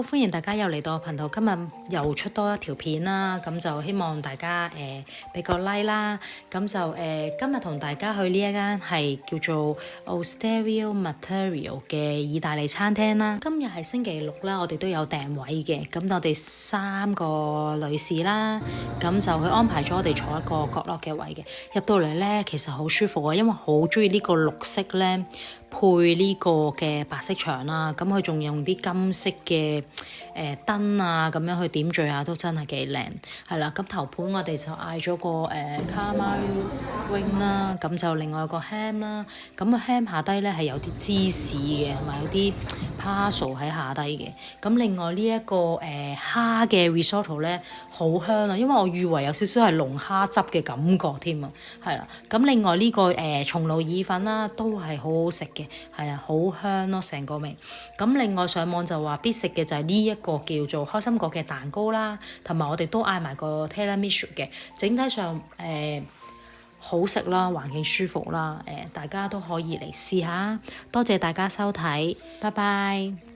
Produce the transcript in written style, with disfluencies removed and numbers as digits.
歡迎大家又嚟到我頻道，今日又出多一條片啦，咁就希望大家俾個 like 啦，咁就今日同大家去呢一間係叫做 Osteria Material 嘅意大利餐廳啦。今日係星期六啦，我哋都有訂位嘅，咁我哋3個女士啦，咁就佢安排咗我哋坐一個角落嘅位嘅。入到嚟咧，其實好舒服啊，因為好中意呢個綠色咧，配呢個嘅白色牆啦，咁佢仲用啲金色嘅燈啊，咁樣去點綴下都真係幾靚，係啦。咁頭盤我哋就嗌咗個calamari wing 啦，咁就另外個 ham 啦，咁個 ham 下低咧係有啲芝士嘅，同埋有啲 parsley 喺下低嘅。咁另外呢一個蝦嘅 risotto 咧好香啊，因為我以為有少少係龍蝦汁嘅感覺添啊，係啦。咁另外呢個松露意粉啦都係好好食嘅。係啊，好香咯，成個味。咁另外上網就話必食嘅就係呢一個叫做開心果嘅蛋糕啦，同埋我哋都嗌埋個 tiramisu 嘅。整體上好食啦，環境舒服啦，大家都可以嚟試下。多謝大家收睇，拜拜。